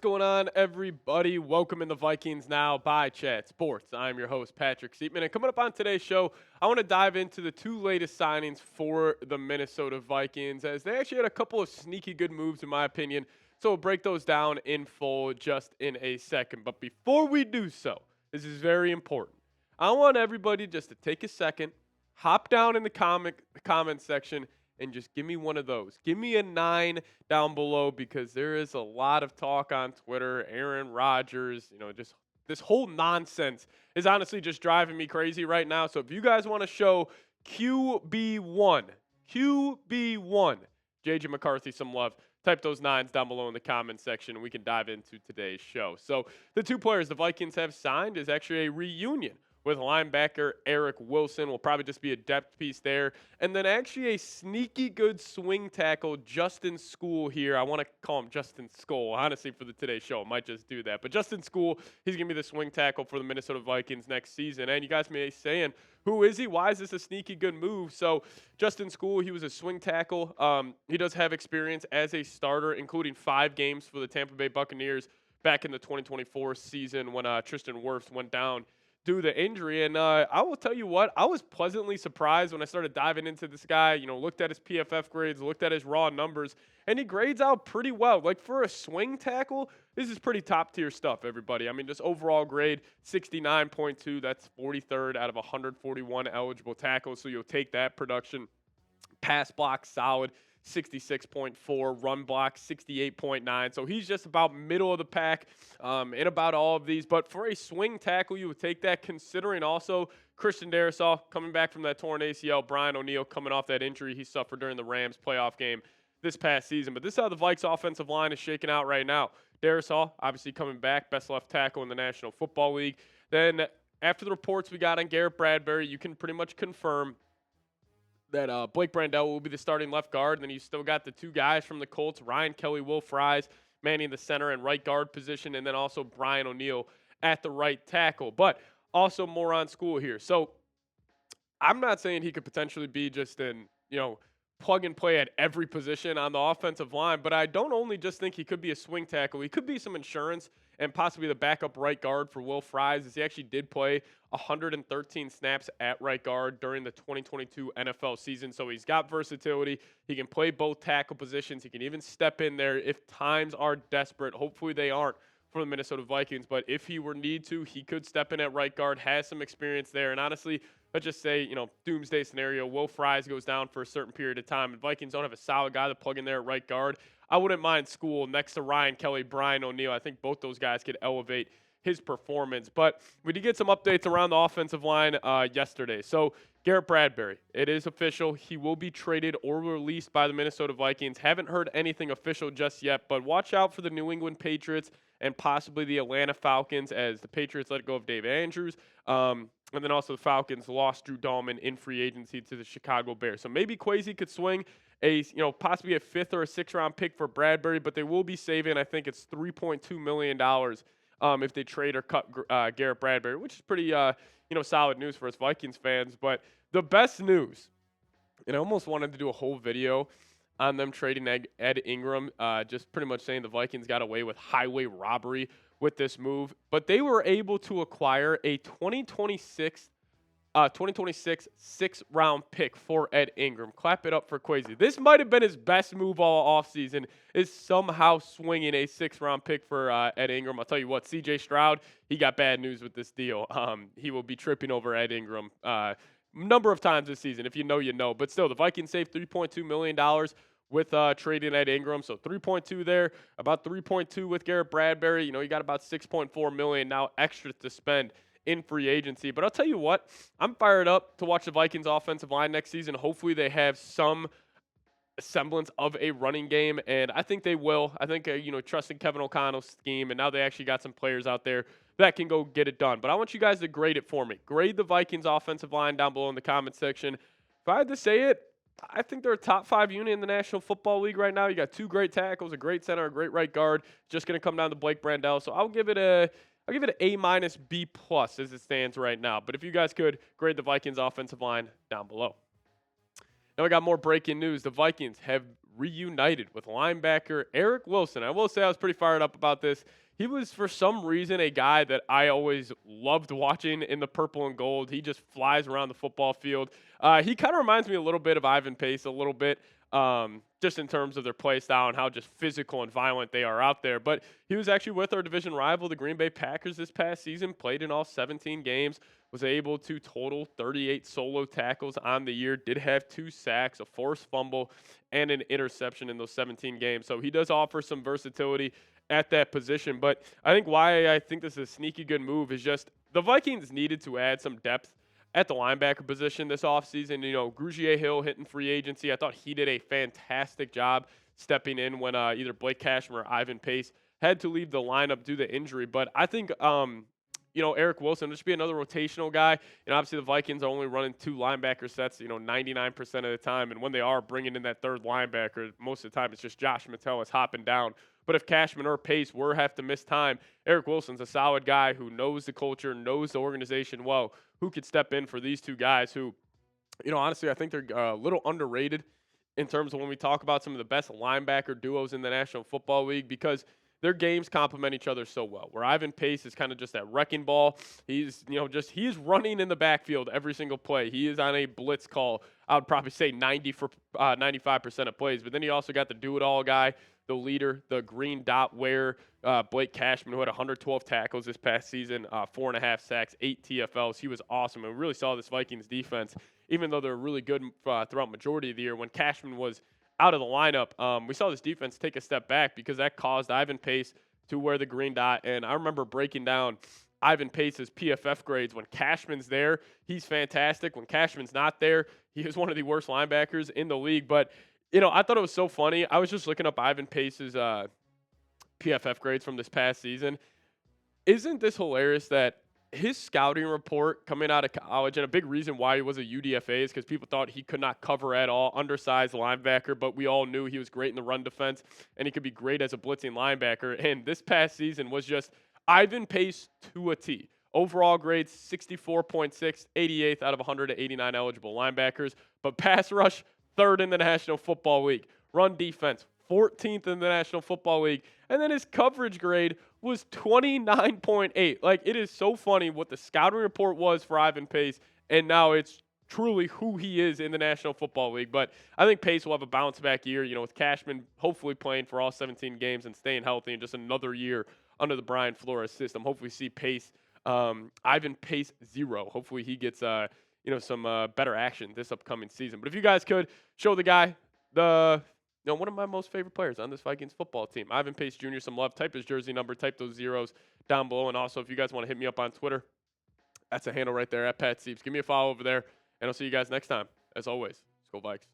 going on, everybody? Welcome in the Vikings Now by Chat Sports. I'm your host, Patrick Siepman, and coming up on today's show, I want to dive into the two latest signings for the Minnesota Vikings, as they actually had a couple of sneaky good moves, in my opinion. So we'll break those down in full just in a second. But before we do so, this is very important. I want everybody just to take a second, hop down in the comment section, and just give me one of those. Give me a 9 down below, because there is a lot of talk on Twitter. Aaron Rodgers, just this whole nonsense is honestly just driving me crazy right now. So if you guys want to show QB1, JJ McCarthy some love, type those 9s down below in the comment section, and we can dive into today's show. So the two players the Vikings have signed is actually a reunion with linebacker Eric Wilson. Will probably just be a depth piece there. And then actually a sneaky good swing tackle, Justin Skule here. I want to call him Justin Skule, honestly, for the today's show. I might just do that. But Justin Skule, he's going to be the swing tackle for the Minnesota Vikings next season. And you guys may be saying, who is he? Why is this a sneaky good move? So Justin Skule, he was a swing tackle. He does have experience as a starter, including 5 games for the Tampa Bay Buccaneers back in the 2024 season when Tristan Wirfs went down due to injury. And I will tell you what, I was pleasantly surprised when I started diving into this guy, looked at his PFF grades, looked at his raw numbers, and he grades out pretty well. Like, for a swing tackle, this is pretty top-tier stuff, everybody. I mean, just overall grade, 69.2. That's 43rd out of 141 eligible tackles, so you'll take that production. Pass block, solid. 66.4, run block 68.9. So he's just about middle of the pack in about all of these. But for a swing tackle, you would take that, considering also Christian Darrisaw coming back from that torn ACL, Brian O'Neill coming off that injury he suffered during the Rams playoff game this past season. But this is how the Vikes offensive line is shaking out right now. Darrisaw obviously coming back, best left tackle in the National Football League. Then after the reports we got on Garrett Bradbury, you can pretty much confirm that Blake Brandel will be the starting left guard. And then you still got the 2 guys from the Colts, Ryan Kelly, Will Fries, manning the center and right guard position, and then also Brian O'Neill at the right tackle. But also more on Skule here. So I'm not saying he could potentially be just an, plug and play at every position on the offensive line, but I don't only just think he could be a swing tackle. He could be some insurance and possibly the backup right guard for Will Fries, as he actually did play 113 snaps at right guard during the 2022 NFL season. So he's got versatility. He can play both tackle positions. He can even step in there if times are desperate. Hopefully they aren't for the Minnesota Vikings, but if he were need to, he could step in at right guard, has some experience there. And honestly, let's just say, doomsday scenario, Will Fries goes down for a certain period of time, and Vikings don't have a solid guy to plug in there at right guard. I wouldn't mind Skule next to Ryan Kelly, Brian O'Neill. I think both those guys could elevate his performance. But we did get some updates around the offensive line yesterday. So Garrett Bradbury, it is official. He will be traded or released by the Minnesota Vikings. Haven't heard anything official just yet, but watch out for the New England Patriots and possibly the Atlanta Falcons, as the Patriots let go of Dave Andrews. And then also the Falcons lost Drew Dahlman in free agency to the Chicago Bears. So maybe Kwesi could swing possibly a 5th or a 6th round pick for Bradbury, but they will be saving, I think it's $3.2 million if they trade or cut Garrett Bradbury, which is pretty, solid news for us Vikings fans. But the best news, and I almost wanted to do a whole video on them trading Ed Ingram, just pretty much saying the Vikings got away with highway robbery with this move. But they were able to acquire a 2026 6th-round pick for Ed Ingram. Clap it up for Kwesi. This might have been his best move all offseason, is somehow swinging a 6th-round pick for Ed Ingram. I'll tell you what, C.J. Stroud, he got bad news with this deal. He will be tripping over Ed Ingram number of times this season. If you know, you know. But still, the Vikings saved $3.2 million with trading Ed Ingram. So 3.2 there, about 3.2 with Garrett Bradbury. You got about $6.4 million now extra to spend in free agency. But I'll tell you what, I'm fired up to watch the Vikings offensive line next season. Hopefully they have some semblance of a running game, and I think they will. I think, trusting Kevin O'Connell's scheme, and now they actually got some players out there that can go get it done. But I want you guys to grade it for me. Grade the Vikings offensive line down below in the comment section. If I had to say it, I think they're a top 5 unit in the National Football League right now. You got 2 great tackles, a great center, a great right guard. Just going to come down to Blake Brandel. So I'll give it an A-, B+ as it stands right now. But if you guys could grade the Vikings offensive line down below. Now we got more breaking news. The Vikings have reunited with linebacker Eric Wilson. I will say I was pretty fired up about this. He was, for some reason, a guy that I always loved watching in the purple and gold. He just flies around the football field. He kind of reminds me a little bit of Ivan Pace, a little bit, just in terms of their play style and how just physical and violent they are out there. But he was actually with our division rival, the Green Bay Packers, this past season, played in all 17 games, was able to total 38 solo tackles on the year, did have 2 sacks, a forced fumble, and an interception in those 17 games. So he does offer some versatility at that position. But I think why I think this is a sneaky good move is just the Vikings needed to add some depth at the linebacker position this offseason. You know, Grugier Hill hitting free agency. I thought he did a fantastic job stepping in when either Blake Cashman or Ivan Pace had to leave the lineup due to injury. But I think, Eric Wilson will just be another rotational guy. And obviously the Vikings are only running 2 linebacker sets, 99% of the time. And when they are bringing in that third linebacker, most of the time it's just Josh Metellus hopping down. But if Cashman or Pace were have to miss time, Eric Wilson's a solid guy who knows the culture, knows the organization well, who could step in for these 2 guys who, honestly, I think they're a little underrated in terms of when we talk about some of the best linebacker duos in the National Football League, because their games complement each other so well. Where Ivan Pace is kind of just that wrecking ball. He's, he is running in the backfield every single play. He is on a blitz call. I would probably say 95% of plays. But then you also got the do-it-all guy, the leader, the green dot wearer, Blake Cashman, who had 112 tackles this past season, 4.5 sacks, 8 TFLs. He was awesome. And we really saw this Vikings defense, even though they're really good throughout majority of the year, when Cashman was out of the lineup, we saw this defense take a step back because that caused Ivan Pace to wear the green dot. And I remember breaking down Ivan Pace's PFF grades. When Cashman's there, he's fantastic. When Cashman's not there, he is one of the worst linebackers in the league. But I thought it was so funny. I was just looking up Ivan Pace's PFF grades from this past season. Isn't this hilarious that his scouting report coming out of college, and a big reason why he was a UDFA is because people thought he could not cover at all, undersized linebacker, but we all knew he was great in the run defense, and he could be great as a blitzing linebacker. And this past season was just Ivan Pace to a T. Overall grades, 64.6, 88th out of 189 eligible linebackers. But pass rush, 3rd in the National Football League. Run defense, 14th in the National Football League. And then his coverage grade was 29.8. Like, it is so funny what the scouting report was for Ivan Pace, and now it's truly who he is in the National Football League. But I think Pace will have a bounce-back year, with Cashman hopefully playing for all 17 games and staying healthy, and just another year under the Brian Flores system. Hopefully see Pace, Ivan Pace 0. Hopefully he gets some better action this upcoming season. But if you guys could show the guy one of my most favorite players on this Vikings football team, Ivan Pace Jr., some love. Type his jersey number, type those zeros down below. And also, if you guys want to hit me up on Twitter, that's a handle right there, at Pat Sieps. Give me a follow over there, and I'll see you guys next time. As always, Skol Vikes.